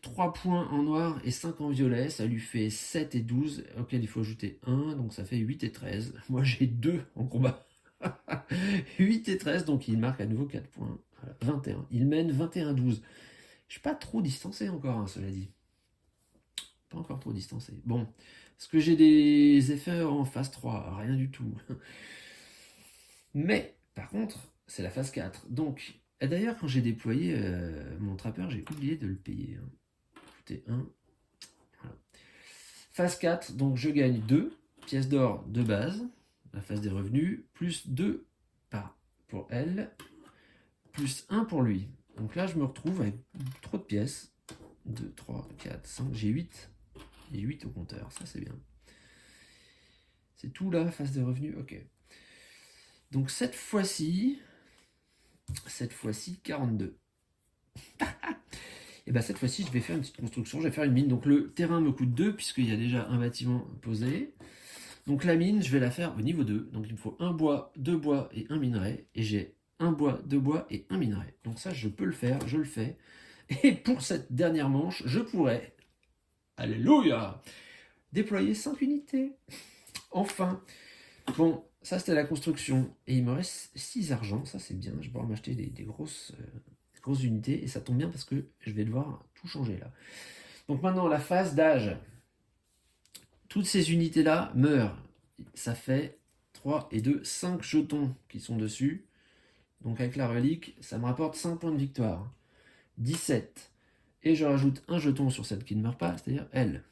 3 points en noir et 5 en violet, ça lui fait 7 et 12, auquel il faut ajouter 1, donc ça fait 8 et 13. Moi j'ai 2 en combat. 8 et 13, donc il marque à nouveau 4 points. Voilà, 21. Il mène 21-12. Je suis pas trop distancé encore, hein, cela dit. Pas encore trop distancé. Bon, est-ce que j'ai des effets en phase 3? Rien du tout. Mais, par contre, c'est la phase 4. Donc, Et d'ailleurs, quand j'ai déployé mon trapper, j'ai oublié de le payer. Hein. Écoutez, 1. Voilà. Phase 4, donc je gagne 2 pièces d'or de base, la phase des revenus, plus 2 pour elle, plus 1 pour lui. Donc là, je me retrouve avec trop de pièces. 2, 3, 4, 5, j'ai 8. J'ai 8 au compteur, ça c'est bien. C'est tout là, phase des revenus, ok. Donc cette fois-ci, 42. Et bien cette fois-ci, je vais faire une petite construction, je vais faire une mine. Donc le terrain me coûte 2 puisqu'il y a déjà un bâtiment posé. Donc la mine, je vais la faire au niveau 2. Donc il me faut un bois, 2 bois et un minerai. Et j'ai un bois, 2 bois et un minerai. Donc ça, je peux le faire, je le fais. Et pour cette dernière manche, je pourrais, alléluia, déployer 5 unités. Enfin. Bon, ça c'était la construction. Et il me reste 6 argent, ça c'est bien. Je vais pouvoir m'acheter des grosses unités. Et ça tombe bien parce que je vais devoir tout changer là. Donc maintenant, la phase d'âge. Toutes ces unités-là meurent. Ça fait 3 et 2, 5 jetons qui sont dessus. Donc avec la relique, ça me rapporte 5 points de victoire. 17. Et je rajoute un jeton sur celle qui ne meurt pas, c'est-à-dire elle.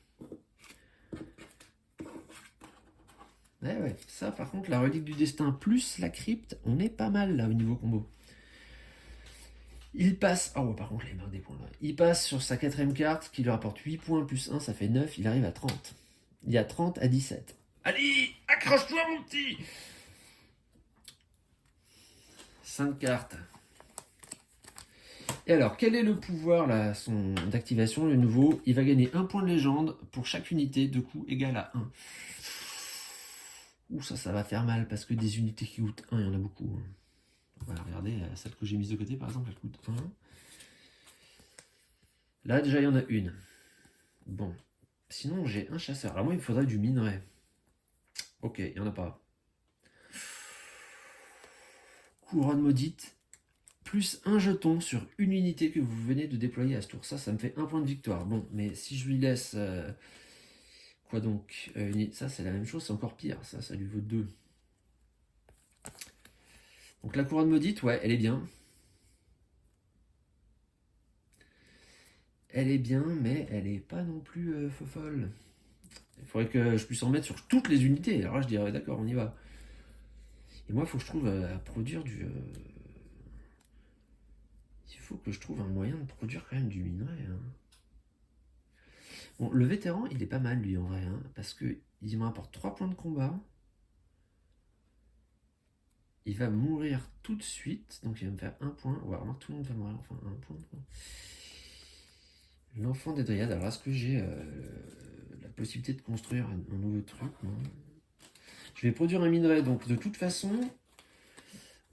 Ouais, ça par contre, la relique du destin plus la crypte, on est pas mal là au niveau combo. Il passe, oh par contre, il marque des points là. Il passe sur sa 4ème carte qui lui rapporte 8 points plus 1, ça fait 9, il arrive à 30. Il y a 30 à 17. Allez, accroche-toi mon petit. 5 cartes. Et alors, quel est le pouvoir là, d'activation, le nouveau? Il va gagner 1 point de légende pour chaque unité de coût égal à 1. Ouh, ça va faire mal parce que des unités qui coûtent 1, il y en a beaucoup. On va regarder, celle que j'ai mise de côté par exemple, elle coûte 1. Là déjà il y en a une. Bon. Sinon j'ai un chasseur. Alors moi il me faudrait du minerai. Ok, il n'y en a pas. Couronne maudite. Plus un jeton sur une unité que vous venez de déployer à ce tour. Ça me fait 1 point de victoire. Bon, mais si je lui laisse... quoi donc ça c'est la même chose, c'est encore pire. Ça lui vaut 2. Donc la couronne maudite, ouais, elle est bien. Elle est bien, mais elle est pas non plus folle. Il faudrait que je puisse en mettre sur toutes les unités. Alors là, je dirais, d'accord, on y va. Et moi, il faut que je trouve à produire du... Il faut que je trouve un moyen de produire quand même du minerai. Hein. Bon, le vétéran, il est pas mal, lui, en vrai. Hein, parce que il me rapporte 3 points de combat. Il va mourir tout de suite. Donc, il va me faire 1 point. Ouais, alors tout le monde va mourir. Enfin, 1 point. L'enfant des dryades. Alors, est-ce que j'ai la possibilité de construire un nouveau truc? Non. Je vais produire un minerai. Donc, de toute façon,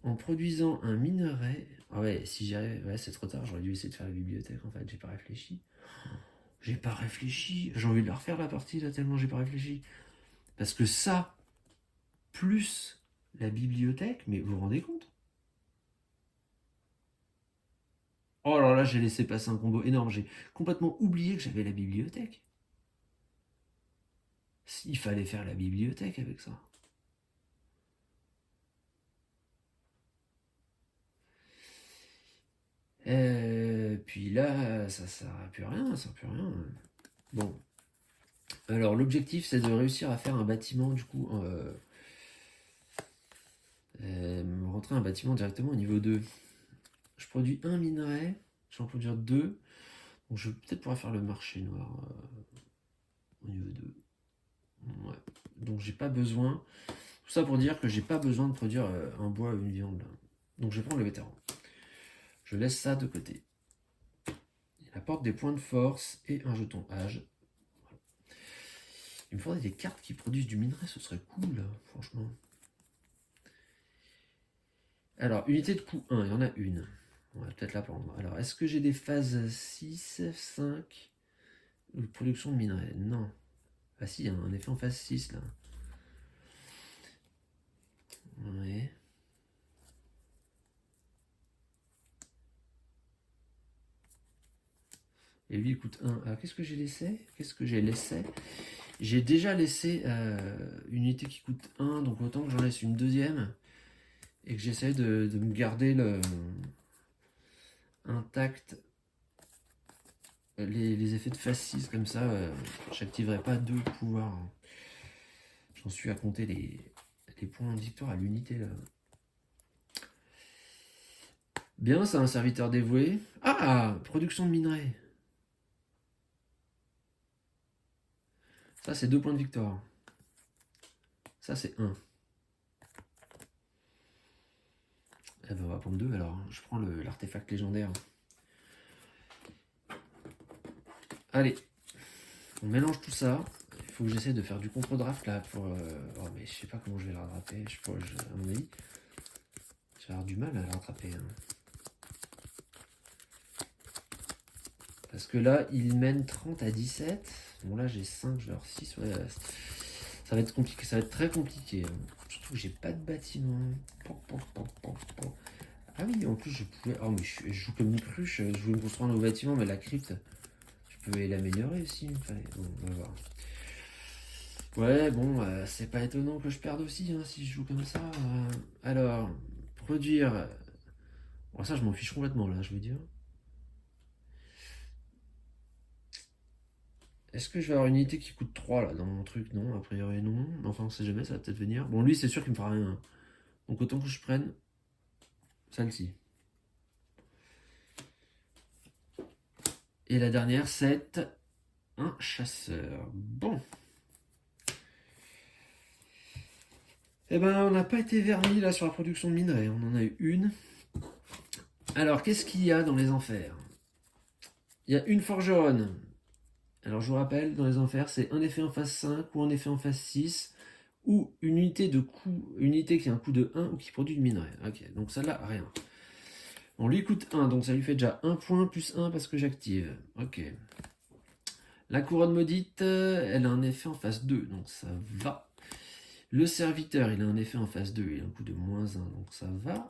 en produisant un minerai... Ah ouais, si j'arrive... Ouais, c'est trop tard. J'aurais dû essayer de faire la bibliothèque, en fait. J'ai pas réfléchi. J'ai envie de la refaire, la partie, là, tellement j'ai pas réfléchi. Parce que ça, plus la bibliothèque, mais vous vous rendez compte? Oh alors là, j'ai laissé passer un combo énorme. J'ai complètement oublié que j'avais la bibliothèque. Il fallait faire la bibliothèque avec ça. Puis là, ça sert à plus rien, ça sert plus rien. Bon. Alors l'objectif, c'est de réussir à faire un bâtiment, du coup, rentrer un bâtiment directement au niveau 2. Je produis un minerai, je vais en produire 2. Donc je vais peut-être pouvoir faire le marché noir au niveau 2. Ouais. Donc j'ai pas besoin. Tout ça pour dire que j'ai pas besoin de produire un bois ou une viande. Là. Donc je vais prendre le vétéran. Je laisse ça de côté. Il apporte des points de force et un jeton âge. Voilà. Il me faudrait des cartes qui produisent du minerai, ce serait cool, franchement. Alors, unité de coût 1, il y en a une. On va peut-être la prendre. Alors, est-ce que j'ai des phases 6, 5 de production de minerai? Non. Ah si, il y a un effet en phase 6 là. Ouais. Et lui il coûte 1. Alors qu'est-ce que j'ai laissé? J'ai déjà laissé une unité qui coûte 1, donc autant que j'en laisse une deuxième. Et que j'essaie de me garder intact les effets de phase 6 comme ça, j'activerai pas deux pouvoirs. J'en suis à compter les points de victoire à l'unité là. Bien, c'est un serviteur dévoué. Ah, production de minerais. Ça, c'est 2 points de victoire. Ça, c'est 1. Eh ben, on va prendre 2 alors. Je prends l'artefact légendaire. Allez, on mélange tout ça. Il faut que j'essaie de faire du contre-draft là pour. Oh, mais je sais pas comment je vais le rattraper. À mon avis, je vais avoir du mal à le rattraper. Hein. Parce que là, il mène 30 à 17. Bon, là, j'ai 5, je vais avoir 6. Ouais, ça va être compliqué. Ça va être très compliqué. Hein. Surtout que j'ai pas de bâtiment. Ah oui, en plus, je pouvais. Oh, mais je joue comme une cruche. Je voulais me construire un nouveau bâtiment, mais la crypte, je peux l'améliorer aussi. Enfin, bon, on va voir. Ouais, bon, c'est pas étonnant que je perde aussi hein, si je joue comme ça. Alors, produire. Bon, ça, je m'en fiche complètement là, je veux dire. Est-ce que je vais avoir une unité qui coûte 3 là dans mon truc? Non, a priori non. Enfin, on sait jamais, ça va peut-être venir. Bon, lui, c'est sûr qu'il me fera rien. Hein. Donc, autant que je prenne celle-ci. Et la dernière, c'est un chasseur. Bon. Eh ben, on n'a pas été vernis là sur la production de minerais. On en a eu une. Alors, qu'est-ce qu'il y a dans les enfers? Il y a une forgeronne. Alors, je vous rappelle, dans les enfers, c'est un effet en phase 5 ou un effet en phase 6 ou une unité de coût, une unité qui a un coût de 1 ou qui produit du minerai. Ok, donc celle-là, rien. On lui coûte 1, donc ça lui fait déjà 1 point plus 1 parce que j'active. Ok. La couronne maudite, elle a un effet en phase 2, donc ça va. Le serviteur, il a un effet en phase 2, il a un coût de moins 1, donc ça va.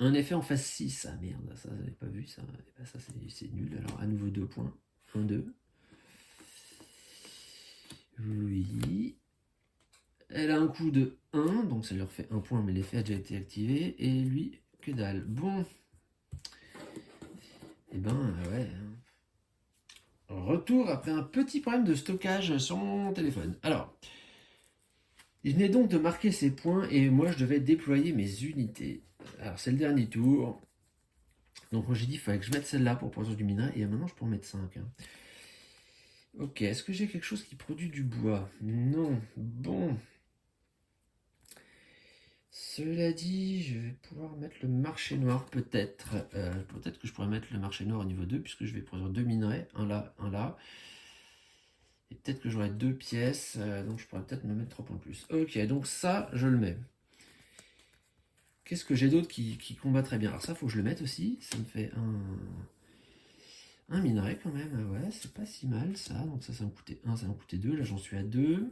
Un effet en phase 6, ah merde, ça j'avais pas vu ça. Et ben ça c'est nul, alors à nouveau 2 points. 1, 2. Oui. Elle a un coût de 1, donc ça lui refait 1 point, mais l'effet a déjà été activé. Et lui, que dalle. Bon. Et ben, ouais. Retour après un petit problème de stockage sur mon téléphone. Alors, il venait donc de marquer ses points et moi je devais déployer mes unités. Alors, c'est le dernier tour. Donc, j'ai dit qu'il fallait que je mette celle-là pour produire du minerai et maintenant je peux en mettre 5. Hein. Ok, est-ce que j'ai quelque chose qui produit du bois? Non. Bon. Cela dit, je vais pouvoir mettre le marché noir peut-être. Peut-être que je pourrais mettre le marché noir au niveau 2 puisque je vais produire 2 minerais, un là, un là. Et peut-être que j'aurai 2 pièces, donc je pourrais peut-être me mettre 3 points de plus. Ok, donc ça, je le mets. Qu'est-ce que j'ai d'autre qui combat très bien? Alors ça, faut que je le mette aussi. Ça me fait un minerai quand même. Ouais, c'est pas si mal ça. Donc ça me coûtait 1, ça va me coûter 2. Là, j'en suis à 2.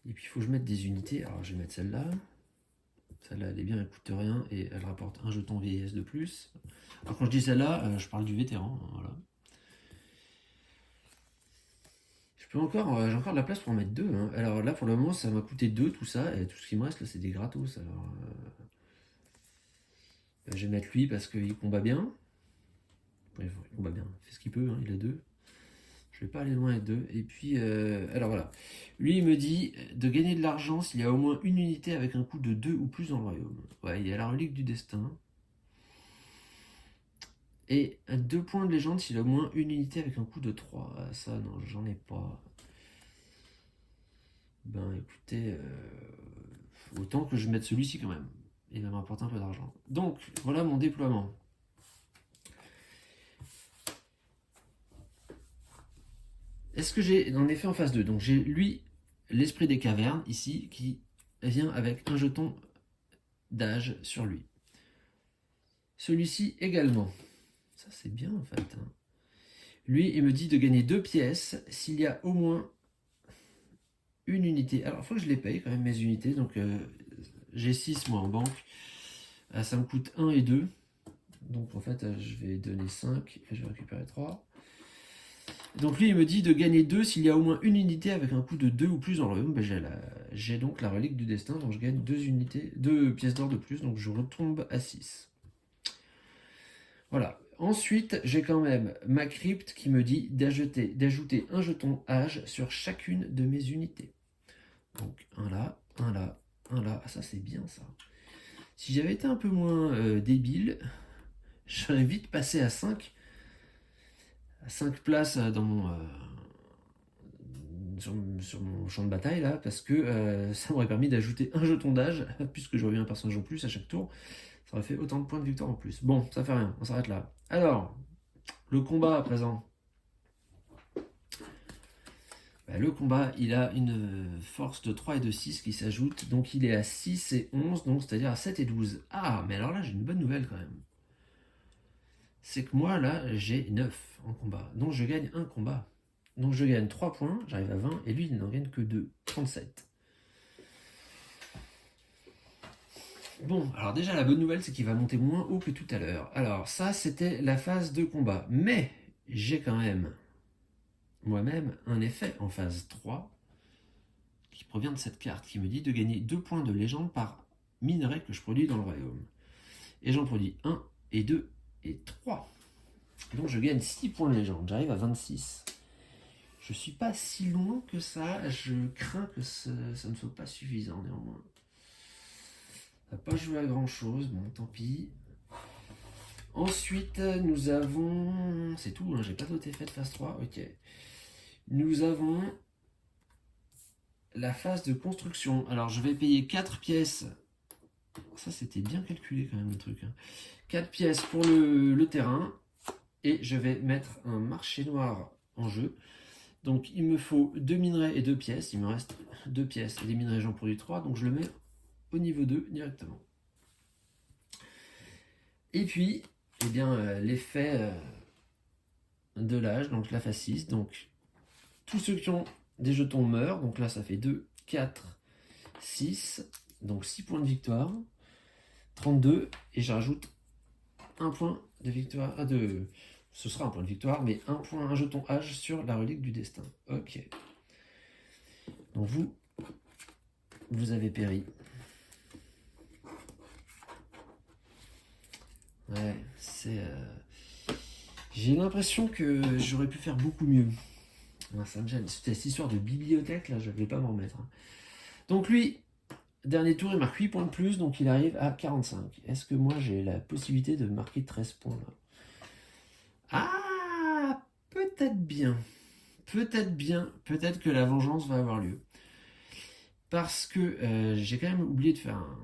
Et puis, il faut que je mette des unités. Alors, je vais mettre celle-là. Celle-là, elle est bien, elle coûte rien. Et elle rapporte un jeton vieillesse de plus. Alors, quand je dis celle-là, je parle du vétéran. Voilà. J'ai encore de la place pour en mettre 2. Hein. Alors là, pour le moment, ça m'a coûté 2, tout ça. Et tout ce qui me reste, là, c'est des gratos. Alors, je vais mettre lui parce qu'il combat bien. Bref, il combat bien. Il fait ce qu'il peut, hein, il a 2. Je vais pas aller loin avec 2. Et puis, alors voilà. Lui, il me dit de gagner de l'argent s'il y a au moins une unité avec un coût de 2 ou plus dans le royaume. Ouais, il y a la relique du destin. Et 2 points de légende s'il y a au moins une unité avec un coût de 3. Ça, non, j'en ai pas. Ben écoutez, autant que je mette celui-ci quand même. Il va m'apporter un peu d'argent. Donc, voilà mon déploiement. Est-ce que j'ai en effet en phase 2? Donc j'ai lui, l'esprit des cavernes, ici, qui vient avec un jeton d'âge sur lui. Celui-ci également. Ça c'est bien en fait. Hein. Lui, il me dit de gagner 2 pièces s'il y a au moins une unité. Alors, il faut que je les paye quand même, mes unités. Donc, j'ai 6 moi en banque. Ça me coûte 1 et 2. Donc, en fait, je vais donner 5 et je vais récupérer 3. Donc lui, il me dit de gagner 2 s'il y a au moins une unité avec un coût de 2 ou plus dans le royaume. Ben, j'ai donc la relique du destin, donc je gagne 2 pièces d'or de plus, donc je retombe à 6. Voilà. Ensuite, j'ai quand même ma crypte qui me dit d'ajouter un jeton âge sur chacune de mes unités. Donc un là, un là, un là. Ah, ça c'est bien ça. Si j'avais été un peu moins débile, j'aurais vite passé à 5 places dans sur mon champ de bataille là, parce que ça m'aurait permis d'ajouter un jeton d'âge, puisque j'aurais eu un personnage en plus à chaque tour. Ça aurait fait autant de points de victoire en plus. Bon, ça fait rien, on s'arrête là. Alors, le combat à présent. Bah, le combat, il a une force de 3 et de 6 qui s'ajoute, donc il est à 6 et 11, donc c'est-à-dire à 7 et 12. Ah, mais alors là, j'ai une bonne nouvelle quand même. C'est que moi, là, j'ai 9 en combat, donc je gagne un combat. Donc je gagne 3 points, j'arrive à 20, et lui, il n'en gagne que 2, 37. Bon, alors déjà, la bonne nouvelle, c'est qu'il va monter moins haut que tout à l'heure. Alors, ça, c'était la phase de combat. Mais, j'ai quand même, moi-même, un effet en phase 3, qui provient de cette carte, qui me dit de gagner 2 points de légende par minerai que je produis dans le royaume. Et j'en produis 1, et 2, et 3. Donc je gagne 6 points de légende, j'arrive à 26. Je suis pas si loin que ça, je crains que ça ne soit pas suffisant néanmoins. Ça n'a pas joué à grand chose, bon tant pis. Ensuite nous avons... C'est tout, hein, j'ai pas d'autres effets de phase 3, ok. Nous avons la phase de construction. Alors je vais payer 4 pièces. Ça c'était bien calculé quand même le truc. Hein. 4 pièces pour le terrain. Et je vais mettre un marché noir en jeu. Donc il me faut 2 minerais et 2 pièces. Il me reste 2 pièces et des minerais j'en produis 3. Donc je le mets au niveau 2 directement. Et puis, eh bien, l'effet de l'âge, donc la phase 6. Donc tous ceux qui ont des jetons meurent. Donc là ça fait 2, 4, 6. Donc 6 points de victoire. 32. Et j'ajoute un point de victoire. Ce sera un point de victoire, mais un jeton âge sur la relique du destin. Ok. Donc vous avez péri. Ouais, c'est... J'ai l'impression que j'aurais pu faire beaucoup mieux. Ah, ça me gêne. C'était cette histoire de bibliothèque, là, je ne vais pas m'en remettre. Hein. Donc lui, dernier tour, il marque 8 points de plus, donc il arrive à 45. Est-ce que moi, j'ai la possibilité de marquer 13 points, là? Ah, peut-être bien. Peut-être bien. Peut-être que la vengeance va avoir lieu. Parce que j'ai quand même oublié de faire un...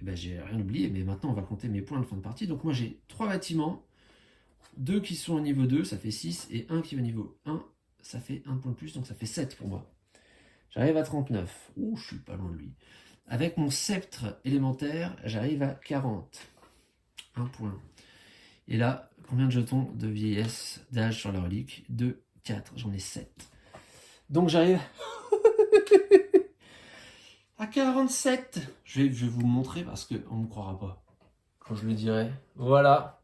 Eh ben, j'ai rien oublié, mais maintenant on va compter mes points de fin de partie. Donc moi j'ai 3 bâtiments, 2 qui sont au niveau 2, ça fait 6, et 1 qui va au niveau 1, ça fait 1 point de plus, donc ça fait 7 pour moi. J'arrive à 39. Ouh, je suis pas loin de lui. Avec mon sceptre élémentaire, j'arrive à 40. 1 point. Et là, combien de jetons de vieillesse d'âge sur la relique? 2, 4, j'en ai 7. Donc j'arrive à 47. Je vais vous le montrer parce qu'on ne me croira pas quand je le dirai. Voilà.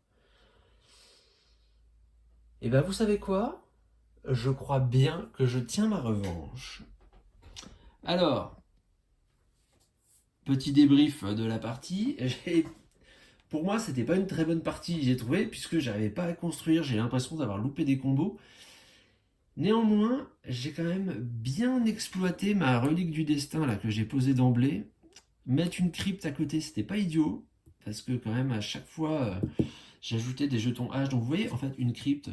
Et ben vous savez quoi? Je crois bien que je tiens ma revanche. Alors, petit débrief de la partie. Pour moi, c'était pas une très bonne partie, j'ai trouvé, puisque j'arrivais pas à construire. J'ai l'impression d'avoir loupé des combos. Néanmoins, j'ai quand même bien exploité ma relique du destin là que j'ai posée d'emblée. Mettre une crypte à côté, c'était pas idiot, parce que quand même à chaque fois, j'ajoutais des jetons H. Donc vous voyez, en fait, une crypte,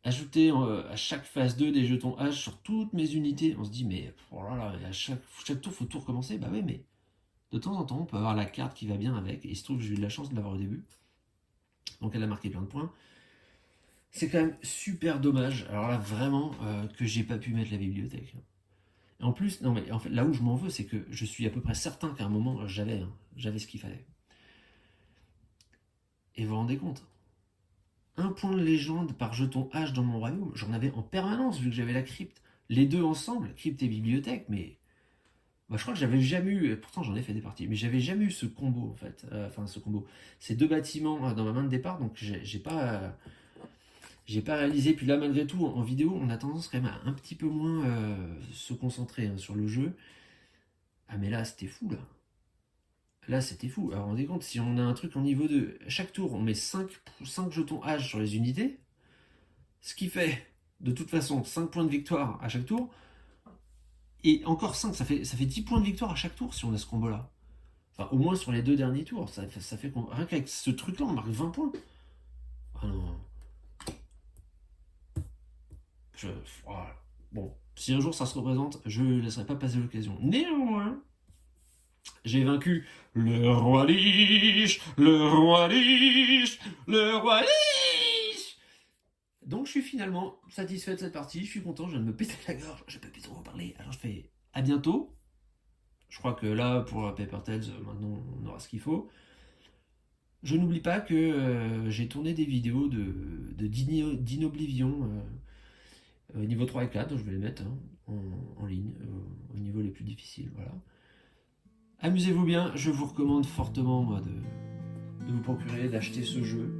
ajouter à chaque phase 2 des jetons H sur toutes mes unités. On se dit, mais oh là là, à chaque tour, faut tout recommencer. Bah oui, mais de temps en temps, on peut avoir la carte qui va bien avec. Et il se trouve que j'ai eu de la chance de l'avoir au début. Donc elle a marqué plein de points. C'est quand même super dommage. Alors là, vraiment, que j'ai pas pu mettre la bibliothèque. Et en plus, non mais en fait, là où je m'en veux, c'est que je suis à peu près certain qu'à un moment, j'avais ce qu'il fallait. Et vous vous rendez compte? Un point de légende par jeton H dans mon royaume, j'en avais en permanence vu que j'avais la crypte. Les deux ensemble, crypte et bibliothèque, mais bah, je crois que j'avais jamais eu, pourtant j'en ai fait des parties, mais j'avais jamais eu ce combo en fait. Enfin ce combo. Ces deux bâtiments dans ma main de départ, donc j'ai pas. j'ai pas réalisé. Puis là, malgré tout, en vidéo, on a tendance quand même à un petit peu moins se concentrer hein, sur le jeu. Ah mais là, c'était fou, là. Là, c'était fou. Alors, vous vous rendez compte, si on a un truc en niveau 2, chaque tour, on met 5 jetons H sur les unités, ce qui fait, de toute façon, 5 points de victoire à chaque tour, et encore 5, ça fait 10 points de victoire à chaque tour si on a ce combo-là. Enfin, au moins sur les 2 derniers tours, ça fait rien qu'avec ce truc-là, on marque 20 points. Ah non. Voilà. Bon, si un jour ça se représente, je ne laisserai pas passer l'occasion. Néanmoins, j'ai vaincu le roi Lich, le roi Lich, le roi Lich. Donc je suis finalement satisfait de cette partie, je suis content, je viens de me péter la gorge, je peux plus trop en parler. Alors je fais à bientôt. Je crois que là, pour Paper Tales, maintenant on aura ce qu'il faut. Je n'oublie pas que j'ai tourné des vidéos d'Inoblivion niveau 3 et 4, je vais les mettre hein, en ligne, au niveau les plus difficiles. Voilà. Amusez-vous bien, je vous recommande fortement moi, de vous procurer, d'acheter ce jeu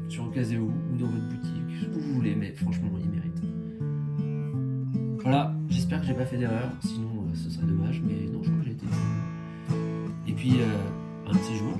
sur Ocaseo ou dans votre boutique, où vous voulez, mais franchement, il mérite. Voilà, j'espère que j'ai pas fait d'erreur, sinon ce serait dommage, mais non, je crois que j'ai été. Et puis, un petit jour,